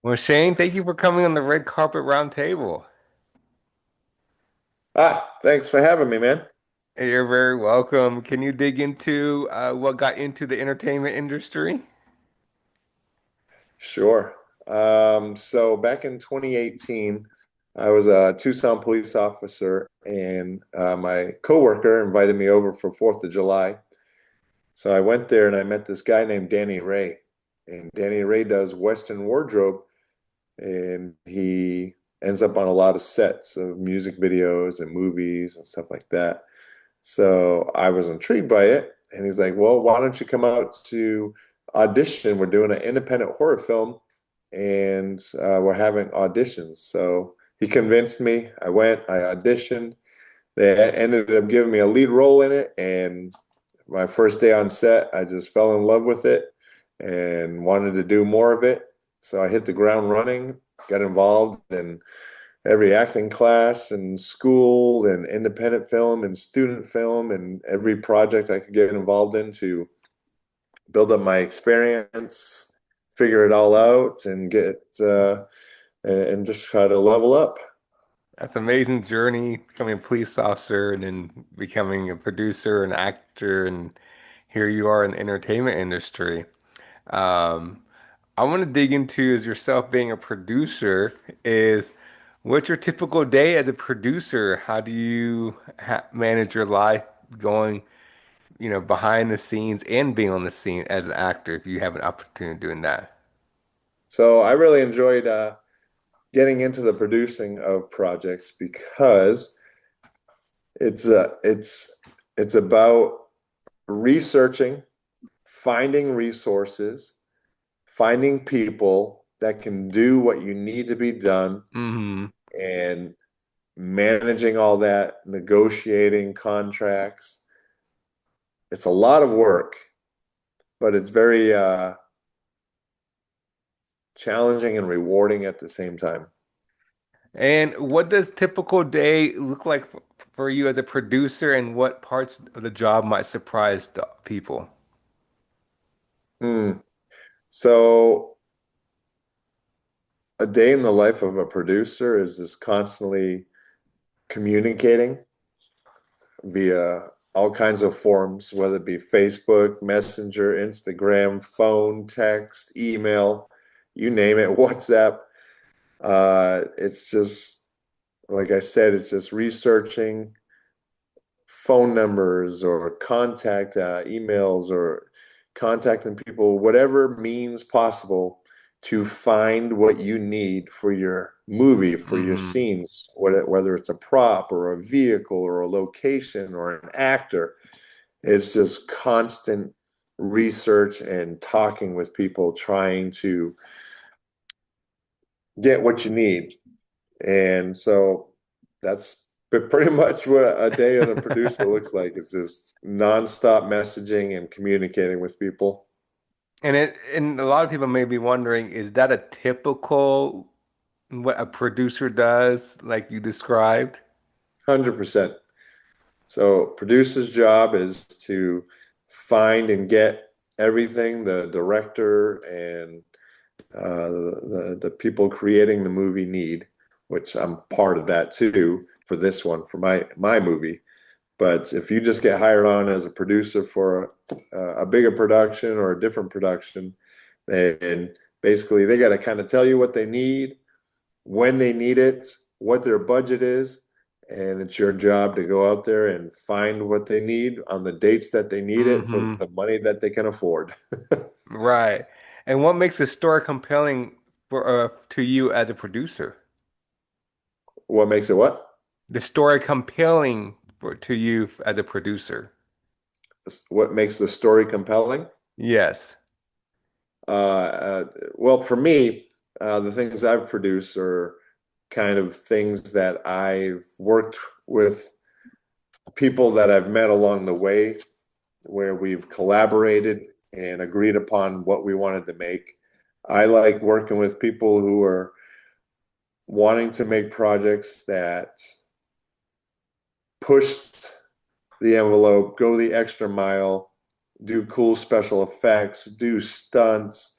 Well, Shane, thank you for coming on the red carpet round table. Thanks for having me, man. You're very welcome. Can you dig into what got into the entertainment industry? Sure. So back in 2018, I was a Tucson police officer, and my coworker invited me over for 4th of July. So I went there and I met this guy named Danny Ray. And Danny Ray does Western wardrobe, and he ends up on a lot of sets of music videos and movies and stuff like that. So I was intrigued by it. And he's like, well, why don't you come out to audition? We're doing an independent horror film and we're having auditions. So he convinced me. I went, I auditioned. They ended up giving me a lead role in it. And my first day on set, I just fell in love with it and wanted to do more of it. So I hit the ground running, got involved in every acting class and school and independent film and student film and every project I could get involved in to build up my experience, figure it all out, and get and just try to level up. That's an amazing journey, becoming a police officer and then becoming a producer and actor, and here you are in the entertainment industry. Um, I want to dig into is yourself being a producer. Is what's your typical day as a producer? How do you ha manage your life going? Behind the scenes and being on the scene as an actor if you have an opportunity doing that. So I really enjoyed getting into the producing of projects because it's uh, it's it's about researching, finding resources, finding people that can do what you need to be done, Hmm. and managing all that, negotiating contracts. It's a lot of work, but it's very challenging and rewarding at the same time. And what does typical day look like for you as a producer, and what parts of the job might surprise the people? Hmm. So, a day in the life of a producer is just constantly communicating via all kinds of forms, whether it be Facebook, Messenger, Instagram, phone, text, email, you name it, WhatsApp. It's just, like I said, it's just researching phone numbers or contact emails or contacting people, whatever means possible to find what you need for your movie, for your Hmm. scenes, whether it's a prop or a vehicle or a location or an actor. It's just constant research and talking with people, trying to get what you need. And so that's pretty much what a day on a producer looks like. It's just nonstop messaging and communicating with people. And a lot of people may be wondering, is that a typical what a producer does, like you described? 100%. So producer's job is to find and get everything the director and the people creating the movie need, which I'm part of that too for this one, for my movie. But if you just get hired on as a producer for a bigger production or a different production, then basically they got to kind of tell you what they need, when they need it, what their budget is, and it's your job to go out there and find what they need on the dates that they need it for Hmm. the money that they can afford. Right. And what makes a story compelling for to you as a producer? What makes it what? The story compelling to you as a producer. What makes the story compelling? Yes. Uh, uh, well, for me, the things I've produced are kind of things that I've worked with people that I've met along the way, where we've collaborated and agreed upon what we wanted to make. I like working with people who are wanting to make projects that push the envelope, go the extra mile, do cool special effects, do stunts,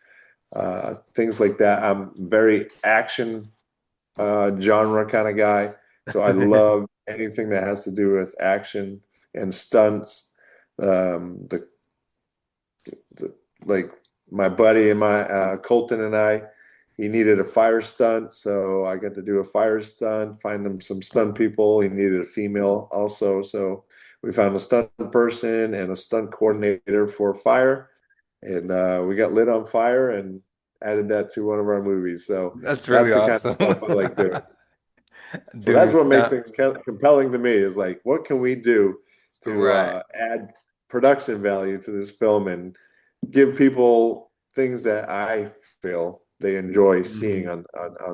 things like that. I'm very action genre kind of guy, so I love anything that has to do with action and stunts. The like my buddy and my Colton and I, he needed a fire stunt, so I got to do a fire stunt, find him some stunt people. He needed a female also, so we found a stunt person and a stunt coordinator for fire, and we got lit on fire and added that to one of our movies. So That's really that's the kind of awesome. stuff I like doing. So that's Doing what makes stunt. things compelling to me is like, what can we do to Right. add production value to this film and give people things that I feel they enjoy seeing Mhm. on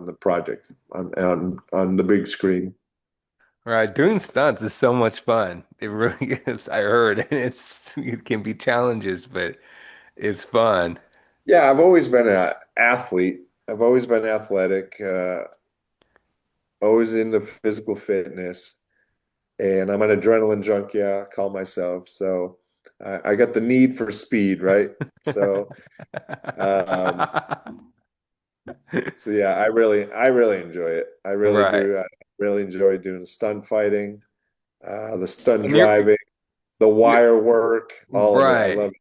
the project on the big screen. Right. Doing stunts is so much fun. It really is. I heard it can be challenges, but it's fun. Yeah, I've always been an athlete. I've always been athletic, always into physical fitness, and I'm an adrenaline junkie, I call myself. So I got the need for speed, right? So um, so yeah, I really enjoy it. I really Right. do. I really enjoy doing stunt fighting, the stunt And driving, the you're wire work, all of it. I love right.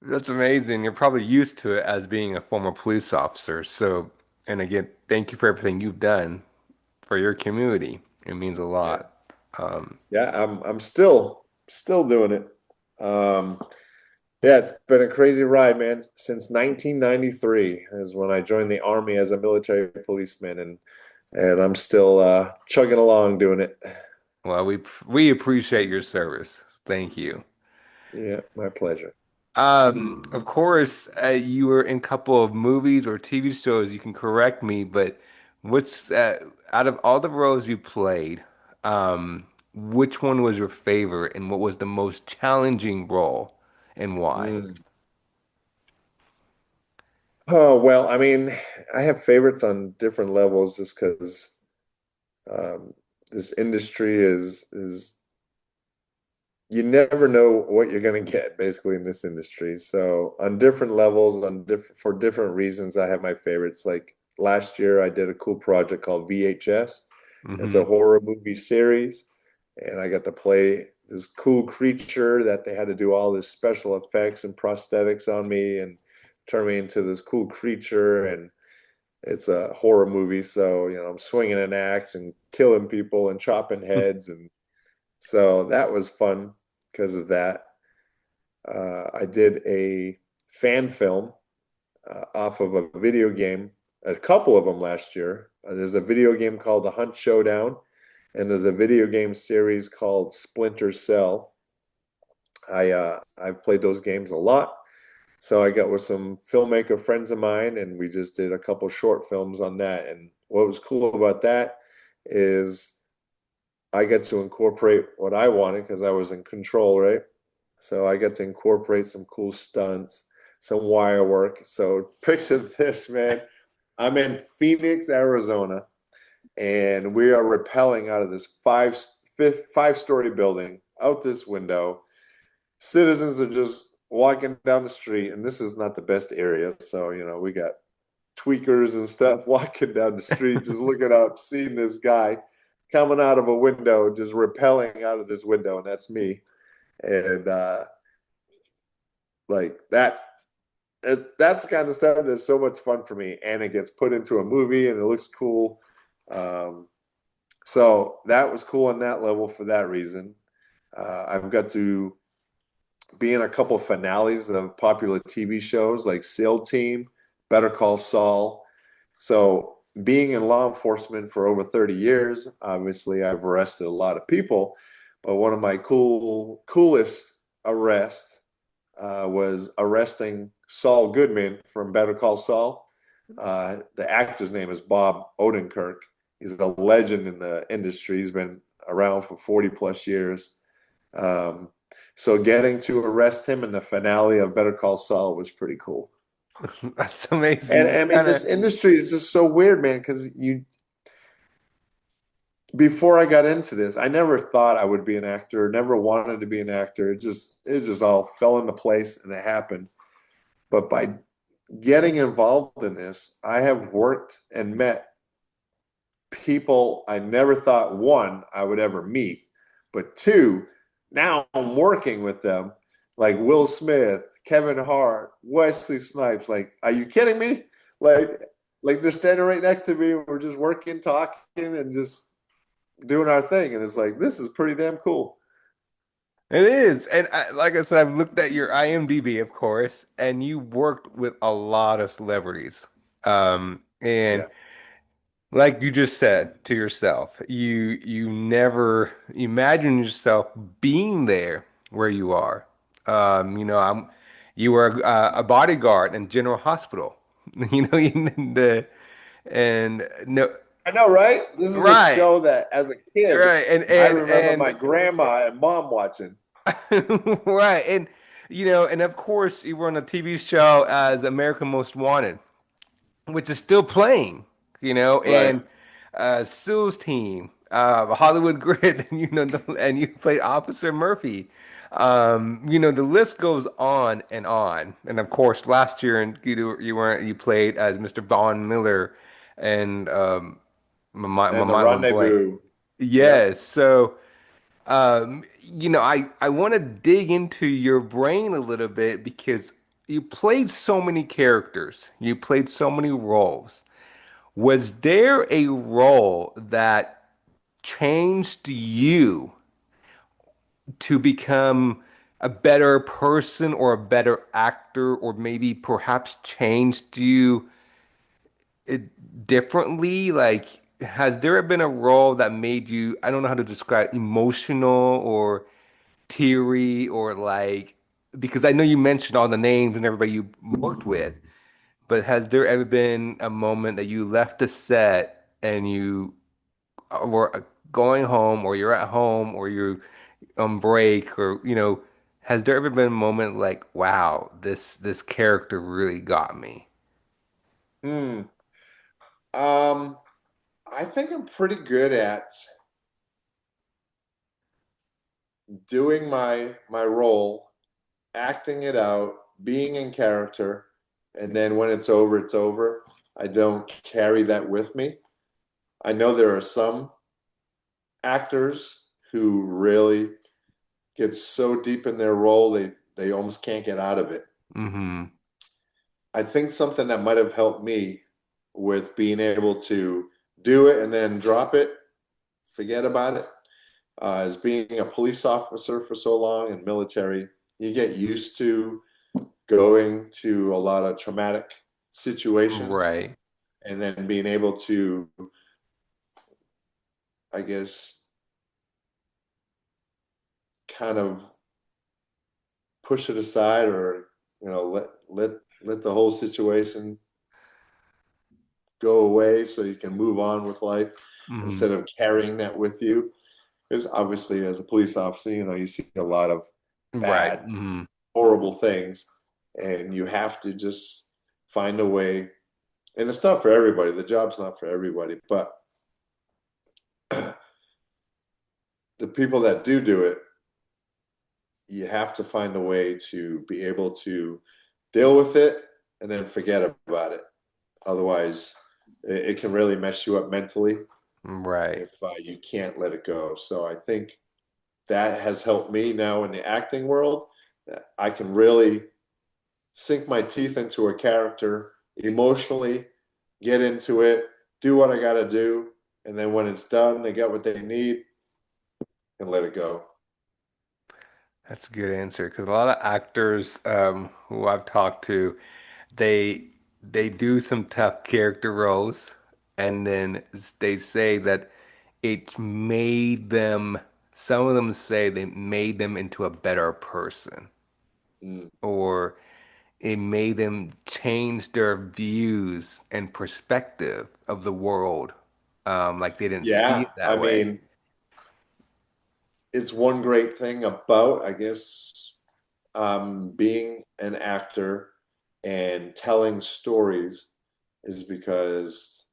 That's amazing. You're probably used to it as being a former police officer. So, and again, thank you for everything you've done for your community. It means a it. Yeah. lot. Um, Yeah, I'm still doing it. Um, yeah, it's been a crazy ride, man. Since 1993 is when I joined the Army as a military policeman, and I'm still chugging along doing it. well, we appreciate your service. Thank you. Yeah, my pleasure. Of course, you were in a couple of movies or TV shows. You can correct me, but what's out of all the roles you played, which one was your favorite, and what was the most challenging role, and why? Mm. Oh, well, I mean, I have favorites on different levels just because um, this industry is you never know what you're going to get basically in this industry. So on different levels, on different for different reasons, I have my favorites. Like last year, I did a cool project called VHS. It's Hmm. a horror movie series, and I got to play this cool creature that they had to do all this special effects and prosthetics on me and turn me into this cool creature. And it's a horror movie, so I'm swinging an axe and killing people and chopping heads, and so that was fun because of that. I did a fan film off of a video game, a couple of them last year. There's a video game called The Hunt Showdown, and there's a video game series called Splinter Cell. I've played those games a lot, so I got with some filmmaker friends of mine, and we just did a couple short films on that. And what was cool about that is I get to incorporate what I wanted because I was in control, right? So I get to incorporate some cool stunts, some wire work. So picture this, man. I'm in Phoenix, Arizona, and we are rappelling out of this five-story building out this window. Citizens are just walking down the street, and this is not the best area. So, we got tweakers and stuff walking down the street, just looking up, seeing this guy coming out of a window, just rappelling out of this window, and that's me. And like that's the kind of stuff that's so much fun for me, and it gets put into a movie, and it looks cool. Um, so that was cool on that level for that reason. I've got to be in a couple finales of popular TV shows like SEAL Team, Better Call Saul. So, being in law enforcement for over 30 years, obviously I've arrested a lot of people, but one of my coolest arrests was arresting Saul Goodman from Better Call Saul. The actor's name is Bob Odenkirk. He's a legend in the industry. He's been around for 40 plus years. Um, so getting to arrest him in the finale of Better Call Saul was pretty cool. That's And amazing. I It's mean, kind this of industry is just so weird, man, because before I got into this, I never thought I would be an actor, never wanted to be an actor. It just all fell into place and it happened. But by getting involved in this, I have worked and met people I never thought, one, I would ever meet, but two, now I'm working with them, like Will Smith, Kevin Hart, Wesley Snipes. Like, are you kidding me? Like, like they're standing right next to me. We're just working, talking, and just doing our thing. And it's like, this is pretty damn cool. It is. And like I said, I've looked at your IMDb, of course, and you worked with a lot of celebrities. And Yeah. like you just said to yourself, you never imagine yourself being there where you are. You were a bodyguard in General Hospital. You know, and no, I know, right? This is a right, show that as a kid, right, and I and remember and my grandma and mom watching. right, and and of course, you were on a TV show as American Most Wanted, which is still playing, Right. and Sue's team, Hollywood Grid, and you played Officer Murphy. The list goes on and on. And of course, last year, and you played as Mr. Vaughn Miller, and my And the mind went blank. rendezvous. Yep. Yes, so. I want to dig into your brain a little bit because you played so many characters, you played so many roles. Was there a role that changed you to become a better person or a better actor, or maybe perhaps changed you differently? Like, has there been a role that made you, I don't know how to describe, emotional or teary, or like, because I know you mentioned all the names and everybody you worked with, but has there ever been a moment that you left the set and you were going home, or you're at home, or you're on break, or has there ever been a moment like, wow, this character really got me? Hmm. Um, I think I'm pretty good at doing my role, acting it out, being in character, and then when it's over, it's over. I don't carry that with me. I know there are some actors who really get so deep in their role they almost can't get out of it. Hmm. I think something that might have helped me with being able to do it and then drop it, forget about it, as being a police officer for so long and military, you get used to going to a lot of traumatic situations Right. and then being able to, I guess, kind of push it aside or let the whole situation go away so you can move on with life instead Hmm. of carrying that with you. Because obviously, as a police officer, you see a lot of Right. bad, Hmm. horrible things, and you have to just find a way. And it's not for everybody. The job's not for everybody, but the people that do it, you have to find a way to be able to deal with it and then forget about it. Otherwise, it can really mess you up mentally Right. if you can't let it go. So I think that has helped me now in the acting world. I can really sink my teeth into a character emotionally, get into it, do what I got to do, and then when it's done, they get what they need and let it go. That's a good answer, because a lot of actors who I've talked to, they they do some tough character roles, and then they say that it made them, some of them say they made them into a better person, Mm. or it made them change their views and perspective of the world. Like they didn't see Yeah, it I that way. mean, it's one great thing about, I guess, being an actor and telling stories is because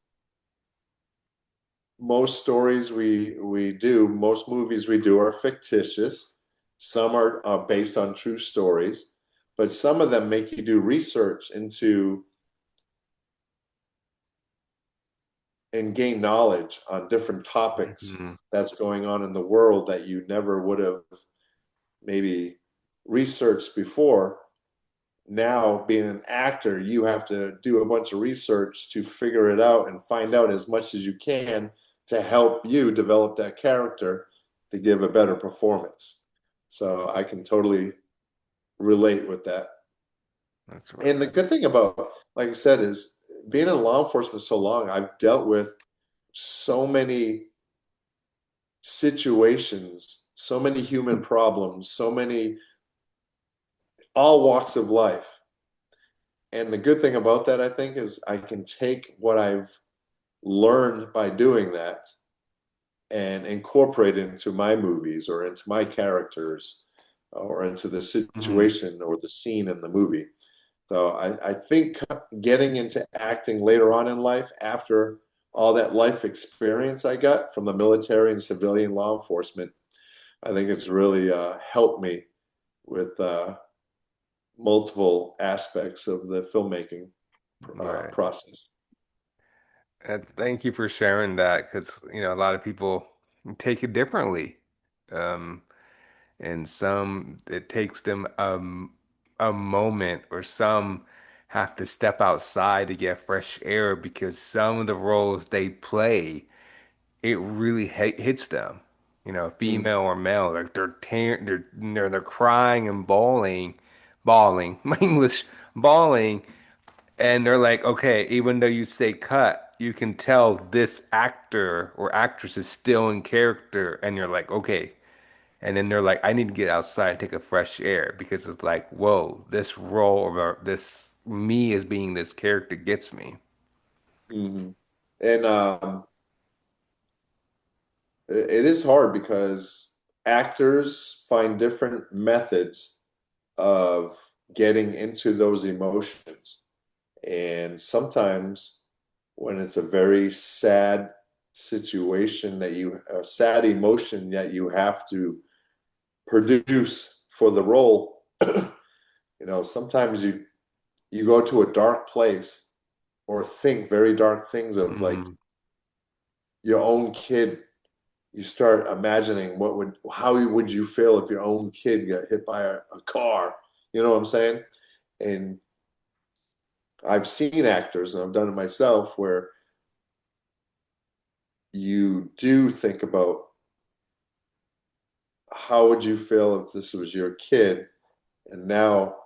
most stories we do, most movies we do are fictitious. Some are based on true stories, but some of them make you do research into and gain knowledge on different topics Hmm. that's going on in the world that you never would have maybe researched before. Now, being an actor, you have to do a bunch of research to figure it out and find out as much as you can to help you develop that character to give a better performance. So I can totally relate with that. That's And the right. good thing about, like I said, is being in law enforcement so long, I've dealt with so many situations, so many human problems, so many, all walks of life. And the good thing about that, I think, is I can take what I've learned by doing that and incorporate it into my movies or into my characters or into the Hmm. situation or the scene in the movie. So I think getting into acting later on in life, after all that life experience I got from the military and civilian law enforcement, I think it's really helped me with multiple aspects of the filmmaking Right. process. And thank you for sharing that because, a lot of people take it differently. Um, and some it takes them a moment, or some have to step outside to get fresh air because some of the roles they play, it really hits them. Mm. Female or male, like they're tearing, they're crying and bawling, my English, bawling, and they're like, okay, even though you say cut, you can tell this actor or actress is still in character, and you're like, okay. And then they're like, I need to get outside and take a fresh air because it's like, whoa, this role or this me as being this character gets me. Hmm. And it is hard because actors find different methods of getting into those emotions. And sometimes when it's a very sad situation a sad emotion that you have to produce for the role, sometimes you go to a dark place or think very dark things of like Hmm. your own kid. You start imagining how would you feel if your own kid got hit by a car? You know what I'm saying? And I've seen actors, and I've done it myself, where you do think about how would you feel if this was your kid, and now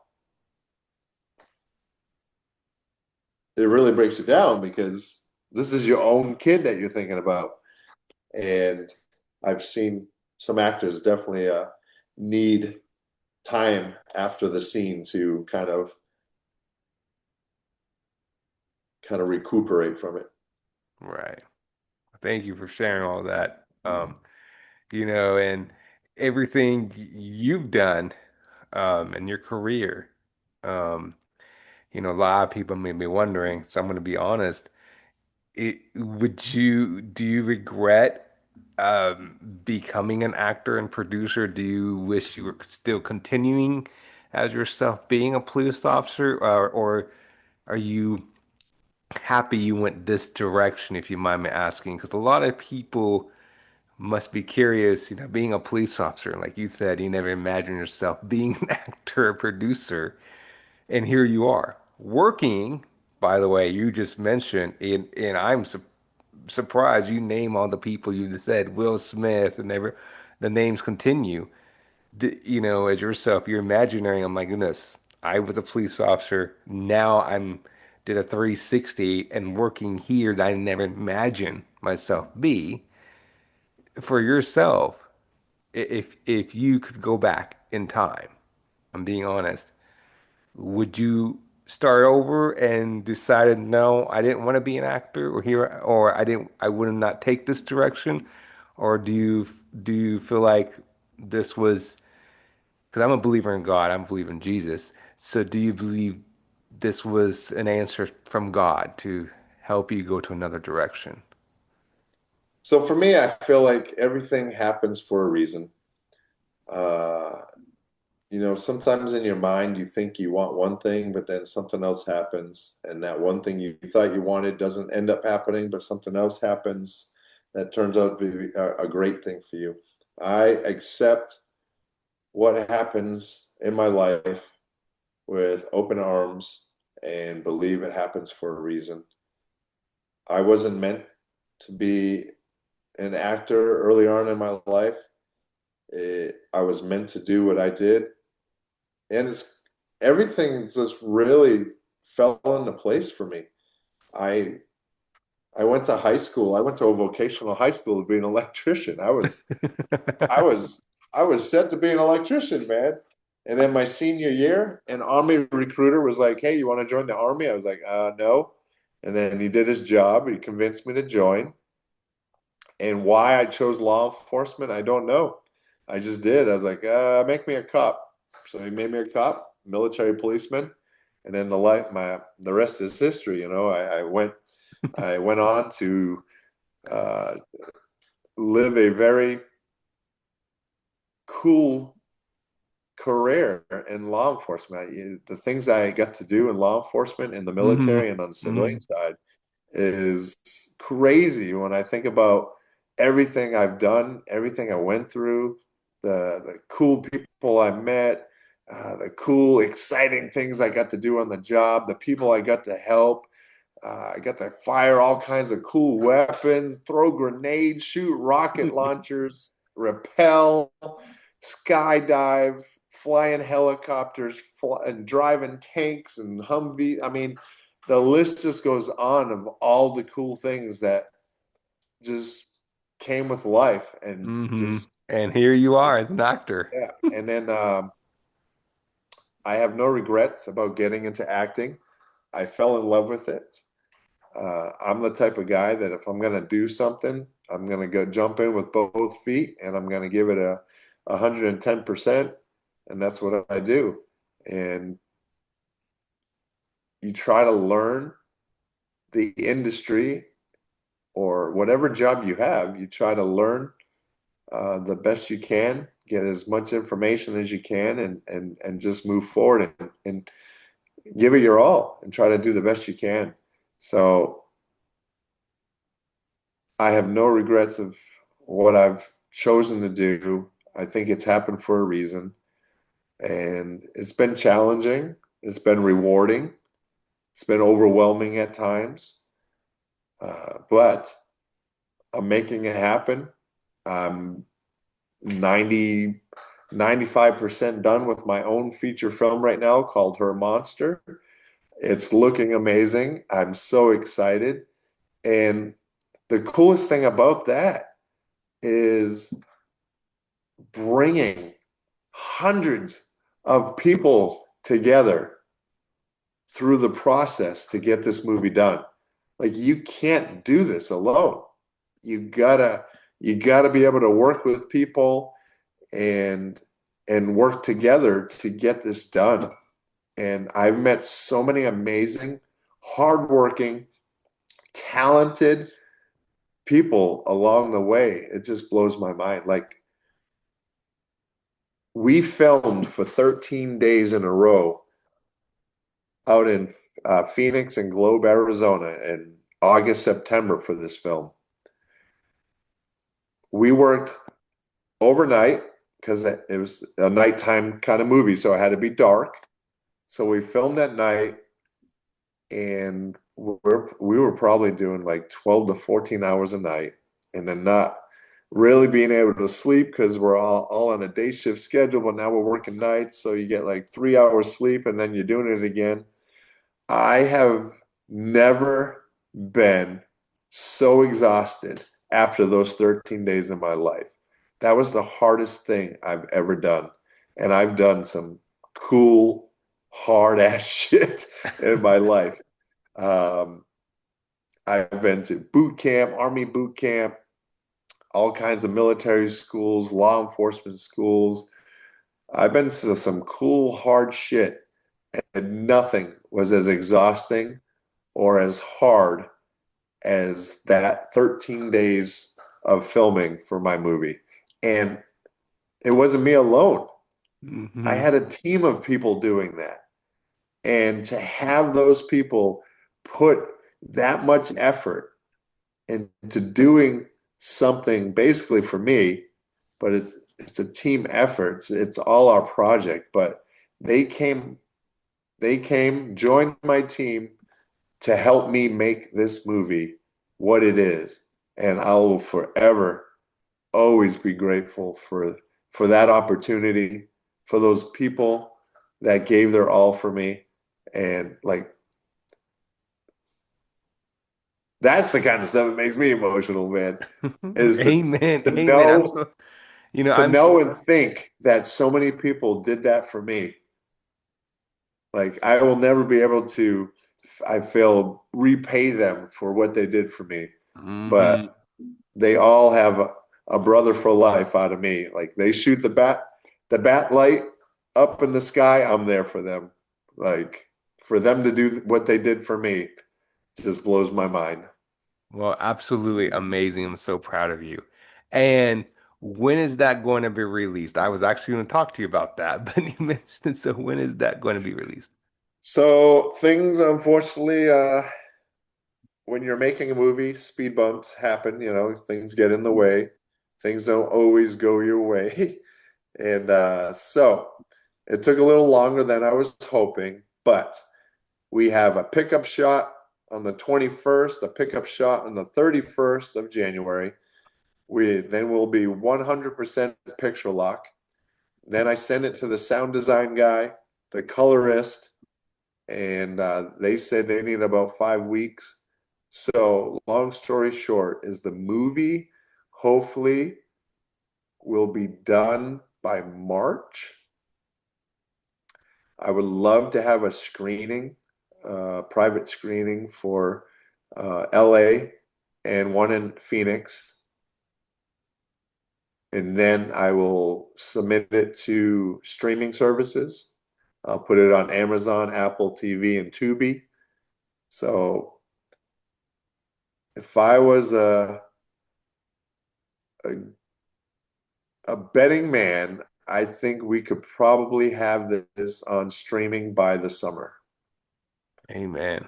it really breaks you down because this is your own kid that you're thinking about. And I've seen some actors definitely need time after the scene to kind of recuperate from it. Right. Thank you for sharing all that. And everything you've done in your career. Um, a lot of people may be wondering, so I'm going to be honest. Do you regret becoming an actor and producer? Do you wish you were still continuing as yourself being a police officer, or are you happy you went this direction, if you mind me asking? Because a lot of people must be curious, being a police officer, like you said, you never imagined yourself being an actor or producer, and here you are working. By the way, you just mentioned, and I'm surprised you name all the people you just said, Will Smith, and the names continue. As yourself, you're imaginary. I'm like, goodness, I was a police officer. Now did a 360 and working here that I never imagined myself be. For yourself, if you could go back in time, I'm being honest, would you start over and decided, no, I didn't want to be an actor, or I would not take this direction? Or do you feel like this was, because I'm a believer in God, I'm a believer in Jesus. So do you believe this was an answer from God to help you go to another direction? So for me, I feel like everything happens for a reason. Uh, sometimes in your mind you think you want one thing, but then something else happens, and that one thing you thought you wanted doesn't end up happening, but something else happens that turns out to be a great thing for you. I accept what happens in my life with open arms and believe it happens for a reason. I wasn't meant to be an actor early on in my life. I was meant to do what I did, and everything just really fell into place for me. I I went to high school. I went to a vocational high school to be an electrician. I was I was set to be an electrician, man. And then my senior year, an army recruiter was like, "Hey, you want to join the army?" I was like, no." And then he did his job. He convinced me to join. And why I chose law enforcement, I don't know. I just did. I was like, make me a cop. So he made me a cop, military policeman, and then the rest is history. I went on to uh, live a very cool career in law enforcement. The things I got to do in law enforcement, in the Hmm. military, and on the civilian Hmm. side is crazy when I think about everything I've done, everything I went through, the cool people I met, the cool, exciting things I got to do on the job, the people I got to help. I got to fire all kinds of cool weapons, throw grenades, shoot rocket launchers, rappel, skydive, flying helicopters, and driving tanks and Humvee. I mean, the list just goes on of all the cool things that just came with life and Hmm. just And here you are as an actor. yeah. And then I have no regrets about getting into acting. I fell in love with it. I'm the type of guy that if I'm going to do something, I'm going to go jump in with both feet and I'm going to give it a 110%. And that's what I do. And you try to learn the industry or whatever job you have, you try to learn the best you can, get as much information as you can, and just move forward and give it your all and try to do the best you can. So I have no regrets of what I've chosen to do. I think it's happened for a reason, and it's been challenging. It's been rewarding. It's been overwhelming at times, but I'm making it happen. I'm 95% done with my own feature film right now called Her Monster. It's looking amazing. I'm so excited. And the coolest thing about that is bringing hundreds of people together through the process to get this movie done. Like you can't do this alone. You gotta you gotta be able to work with people and work together to get this done. And I've met so many amazing, hardworking, talented people along the way. It just blows my mind. Like we filmed for 13 days in a row out in Phoenix and Globe, Arizona in August, September for this film. We worked overnight because it was a nighttime kind of movie, so it had to be dark. So we filmed at night and we were probably doing like 12 to 14 hours a night and then not really being able to sleep because we're all on a day shift schedule, but now we're working nights. So you get like 3 hours sleep and then you're doing it again. I have never been so exhausted after those 13 days in my life. That was the hardest thing I've ever done. And I've done some cool, hard ass shit in my life. Um, I've been to boot camp, army boot camp, all kinds of military schools, law enforcement schools. I've been to some cool, hard shit, and nothing was as exhausting or as hard as that 13 days of filming for my movie. And it wasn't me alone. I Hmm. had a team of people doing that. And to have those people put that much effort into doing something basically for me, but it's a team effort. It's all our project, but they came joined my team to help me make this movie what it is. And I will forever always be grateful for that opportunity, for those people that gave their all for me. And like that's the kind of stuff that makes me emotional, man, is Amen. to Amen. know to know and think that so many people did that for me. Like I will never be able to, I feel, repay them for what they did for me. Hmm. But they all have a brother for life out of me. Like they shoot the bat light up in the sky, I'm there for them. Like for them to do what they did for me just blows my mind. Well, absolutely amazing. I'm so proud of you. And when is that going to be released? I was actually going to talk to you about that, but you mentioned it. So when is that going to be released? So things, unfortunately, when you're making a movie, speed bumps happen, things get in the way. Things don't always go your way. And so it took a little longer than I was hoping, but we have a pickup shot on the 21st, a pickup shot on the 31st of January. We then will be 100% picture lock. Then I send it to the sound design guy, the colorist, and they said they need about 5 weeks. So, long story short, is the movie hopefully will be done by March. I would love to have a screening, private screening for LA and one in Phoenix. And then I will submit it to streaming services. I'll put it on Amazon, Apple TV, and Tubi. So if I was a, a betting man, I think we could probably have this on streaming by the summer. Amen.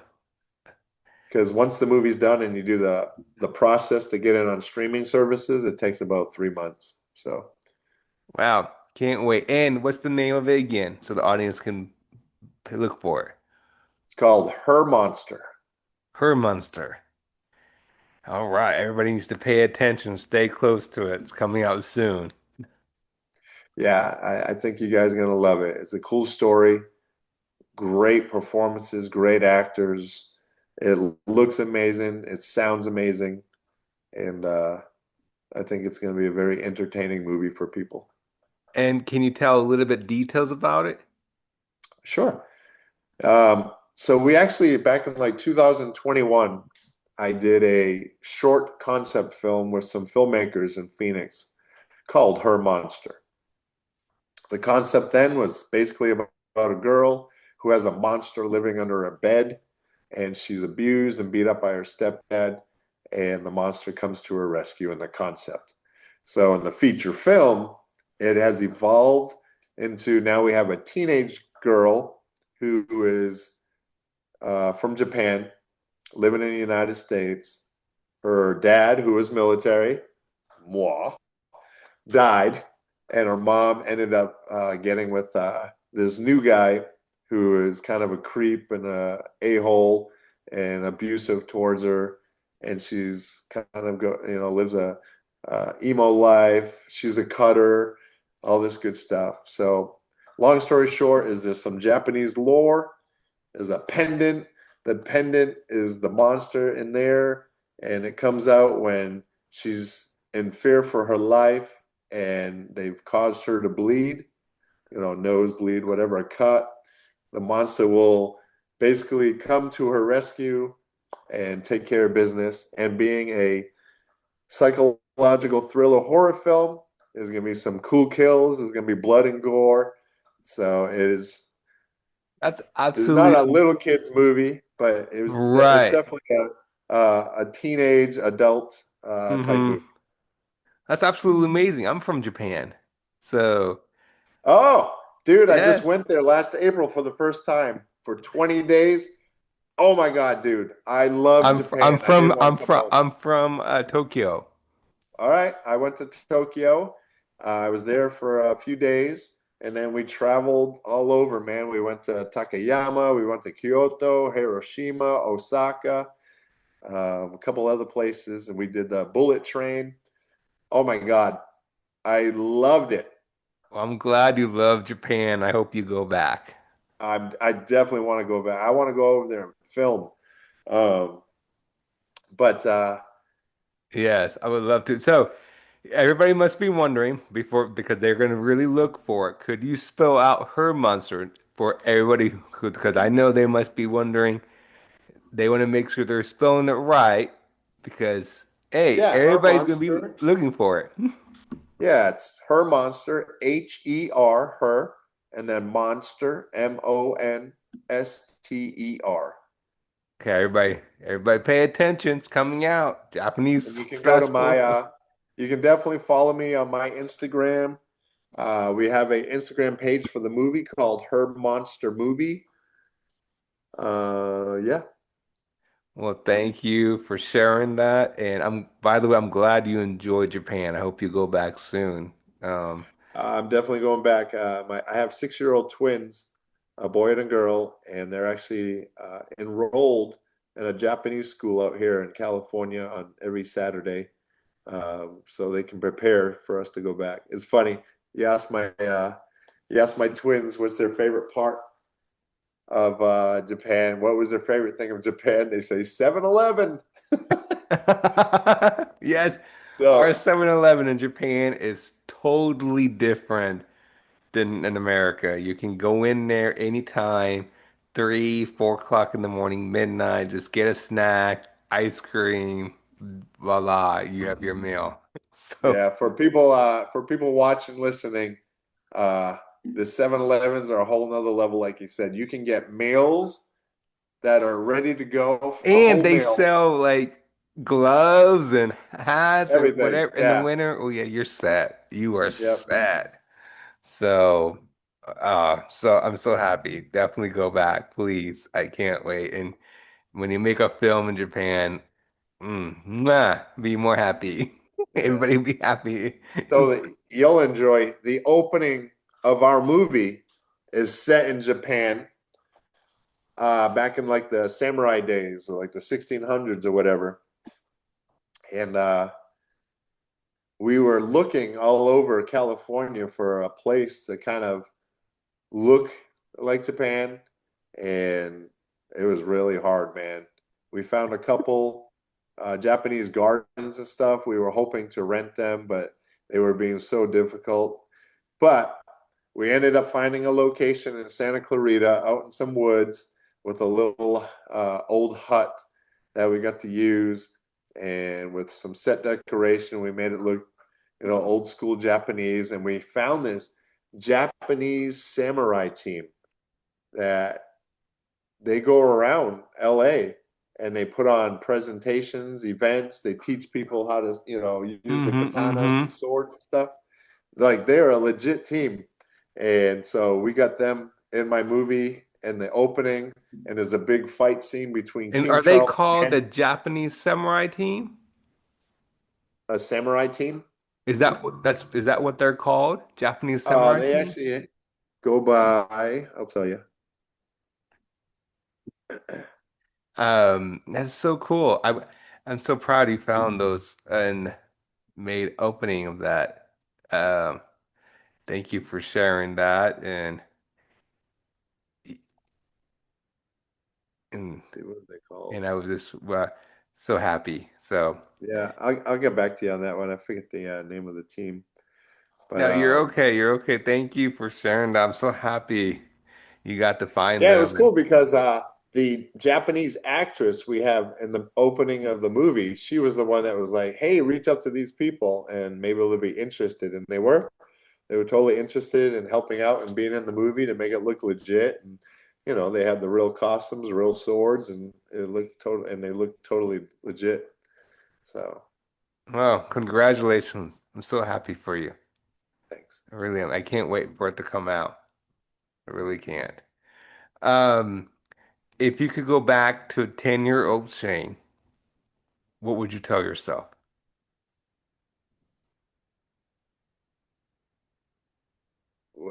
Because once the movie's done and you do the process to get it on streaming services, it takes about 3 months. So Wow. Can't wait. And what's the name of it again so the audience can look for it? it's called Her Monster. Her Monster. All right. Everybody needs to pay attention. Stay close to it. It's coming out soon. Yeah, I think you guys are gonna love it. It's a cool story, great performances, great actors. It looks amazing, it sounds amazing, and I think it's gonna be a very entertaining movie for people. And can you tell a little bit details about it? Sure. So we actually back in like 2021, I did a short concept film with some filmmakers in Phoenix called Her Monster. The concept then was basically about a girl who has a monster living under her bed, and she's abused and beat up by her stepdad, and the monster comes to her rescue in the concept. So in the feature film, it has evolved into now we have a teenage girl who is from Japan, living in the United States. Her dad, who was military, moi, died, and her mom ended up getting with this new guy who is kind of a creep and a hole and abusive towards her, and she's kind of lives a emo life. She's a cutter, all this good stuff. So, long story short, is there's some Japanese lore. There's a pendant. The pendant is the monster in there, and it comes out when she's in fear for her life and they've caused her to bleed, nosebleed, whatever, a cut. The monster will basically come to her rescue and take care of business. And being a psychological thriller horror film, there's going to be some cool kills, there's going to be blood and gore. So That's it's not a absolutely little kids movie, but it's right. definitely a teenage adult type Hmm. movie. That's absolutely amazing. I'm from Japan. So, Oh. Dude, I just Yes. went there last April for the first time for 20 days. Oh my God, dude. I love Japan. I didn't want to come home. I'm from Tokyo. All right. I went to Tokyo. I was there for a few days and then we traveled all over, man. We went to Takayama, we went to Kyoto, Hiroshima, Osaka, a couple other places, and we did the bullet train. Oh my God. I loved it. Well, I'm glad you love Japan. I hope you go back. I definitely want to go back. I want to go over there and film. Um, but Yes, I would love to. So, everybody must be wondering before because they're going to really look for it. Could you spell out her monster for everybody who, because I know they must be wondering. They want to make sure they're spelling it right because, hey, yeah, her everybody's going to be monster. looking for it. Yeah, it's her monster, Her, her, and then monster, Monster. Okay, everybody pay attention. It's coming out. And you Japanese can go slash to my colloquial. you can definitely follow me on my Instagram. We have a Instagram page for the movie called Her Monster Movie. Yeah, Well, thank you for sharing that. And by the way, I'm glad you enjoyed Japan. I hope you go back soon. Um, I'm definitely going back. I have 6-year-old twins, a boy and a girl, and they're actually enrolled in a Japanese school out here in California on every Saturday, so they can prepare for us to go back. It's funny. You ask my you ask my twins what's their favorite part of Japan. What was their favorite thing of Japan? They say 7-Eleven. yes, our So 7-Eleven in Japan is totally different than in America. You can go in there anytime, 3, 4 o'clock in the morning, midnight, just get a snack, ice cream, voila, you have your meal. So, yeah, for people watching, listening, uh, the 7-Elevens are a whole nother level. Like you said, you can get meals that are ready to go, a and whole they meal, sell like gloves and hats and everything. whatever in the Yeah, winter. Oh yeah, you're set. You are yep, set. So, so I'm so happy. Definitely go back, please. I can't wait. And when you make a film in Japan, be more happy. yeah. Everybody be happy. So you'll enjoy the opening of our movie is set in Japan, back in like the samurai days, like the 1600s or whatever. And we were looking all over California for a place to kind of look like Japan, and it was really hard, man. We found a couple Japanese gardens and stuff. We were hoping to rent them, but they were being so difficult. But we ended up finding a location in Santa Clarita out in some woods with a little old hut that we got to use. And with some set decoration, we made it look, old school Japanese. And we found this Japanese samurai team that they go around LA and they put on presentations, events. They teach people how to, use the katanas, the hmm swords and stuff. Like they're a legit team. And so we got them in my movie in the opening, and there's a big fight scene between And King are they Charles called the and Japanese samurai team? a samurai team. Is that what they're called? Japanese samurai They team? actually go by, I'll tell you. That's so cool. I'm so proud you found those and made opening of that. Um, thank you for sharing that and See what are they and called? I was just so happy. So Yeah, I'll get back to you on that one. I forget the name of the team, but no, you're okay. You're okay. Thank you for sharing that. I'm so happy you got to find yeah, it was them. And cool because the Japanese actress we have in the opening of the movie, she was the one that was like, "Hey, reach out to these people, and maybe they'll be interested." And they were. They were totally interested in helping out and being in the movie to make it look legit. And they had the real costumes, real swords, and they looked totally legit. So well, congratulations. I'm so happy for you. thanks. I really am. I can't wait for it to come out. I really can't. Um, if you could go back to a 10-year-old Shane, what would you tell yourself?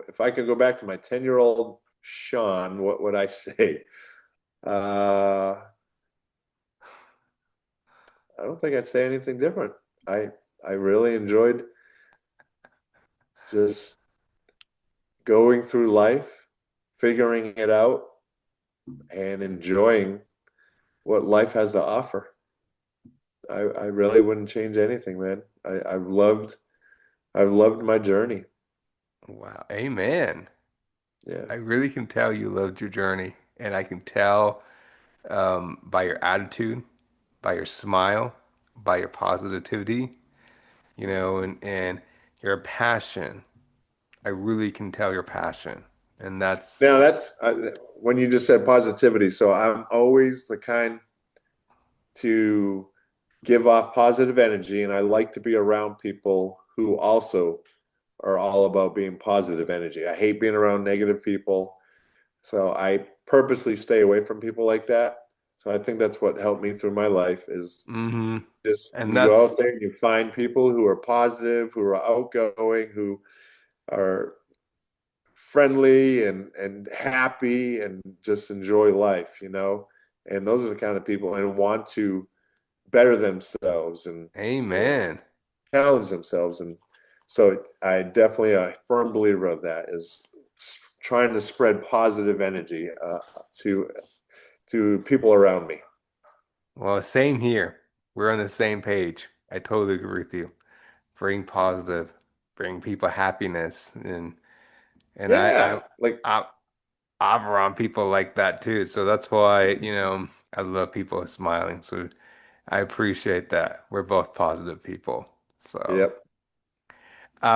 If I could go back to my 10-year-old Sean, what would I say? Uh, I don't think I'd say anything different. I I really enjoyed just going through life, figuring it out, and enjoying what life has to offer. I really wouldn't change anything, man. I've loved my journey. Wow. Amen. Yeah. I really can tell you loved your journey, and I can tell by your attitude, by your smile, by your positivity, and your passion. I really can tell your passion, and that's Now that's when you just said positivity. So I'm always the kind to give off positive energy, and I like to be around people who also are all about being positive energy. I hate being around negative people, so I purposely stay away from people like that. So I think that's what helped me through my life is hmm just and you go that's out there and you find people who are positive, who are outgoing, who are friendly and happy and just enjoy life, you know? And those are the kind of people and want to better themselves and amen. challenge themselves. And so I definitely a firm believer of that is trying to spread positive energy to to people around me. Well, same here. We're on the same page. I totally agree with you. Bring positive, bring people happiness, and Yeah, like I I'm around people like that too. So that's why, I love people smiling. So I appreciate that. We're both positive people. So, yep.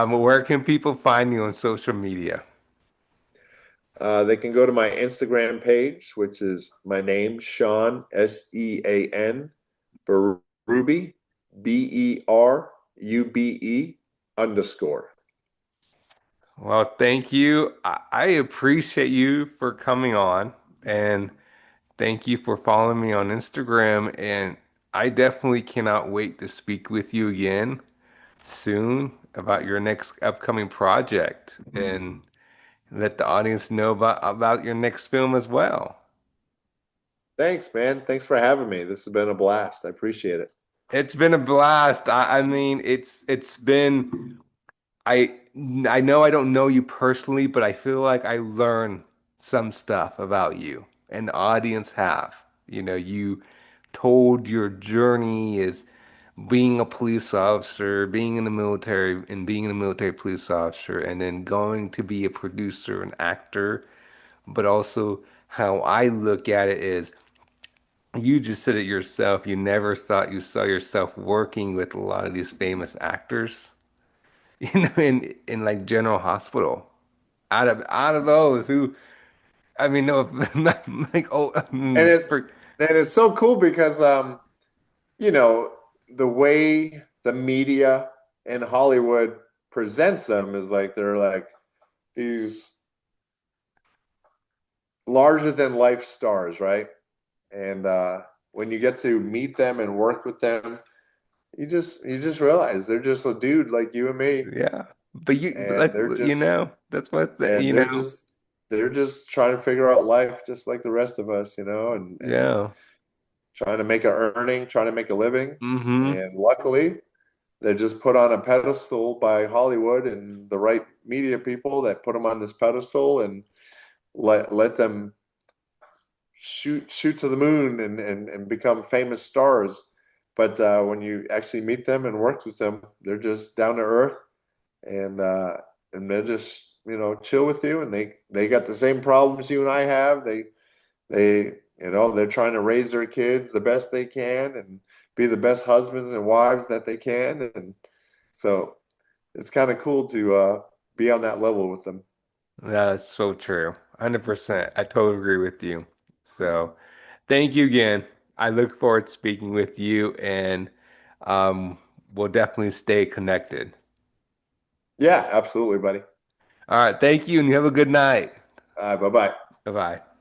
where can people find you on social media? They can go to my Instagram page, which is my name, Sean, Sean, Berube, Berube underscore. Well, thank you. I appreciate you for coming on, and thank you for following me on Instagram. And I definitely cannot wait to speak with you again soon about your next upcoming project and let the audience know about your next film as well. Thanks, man. Thanks for having me. This has been a blast. I appreciate it. It's been a blast. I mean, it's been I I know I don't know you personally, but I feel like I learned some stuff about you, and the audience have. You told your journey is being a police officer, being in the military, and being a military police officer, and then going to be a producer and actor. But also, how I look at it is you just said it yourself. You never thought you saw yourself working with a lot of these famous actors, in like General Hospital. Out of those who, I mean, no, like And it's for, and it's so cool because you know, the way the media in Hollywood presents them is like they're like these larger than life stars, right? And when you get to meet them and work with them, you just realize they're just a dude like you and me, yeah. But and that's what and they're just trying to figure out life just like the rest of us, you know, and yeah. trying to make a earning, trying to make a living. Mm-hmm. And luckily, they're just put on a pedestal by Hollywood and the right media people that put them on this pedestal and let them shoot to the moon and become famous stars. But when you actually meet them and work with them, they're just down to earth and they're just chill with you and they got the same problems you and I have. They they're trying to raise their kids the best they can and be the best husbands and wives that they can, and so it's kind of cool to be on that level with them. That's so true. 100%. I totally agree with you. So, thank you again. I look forward to speaking with you, and um, we'll definitely stay connected. Yeah, absolutely, buddy. All right. Thank you, and you have a good night. Bye bye. Bye bye.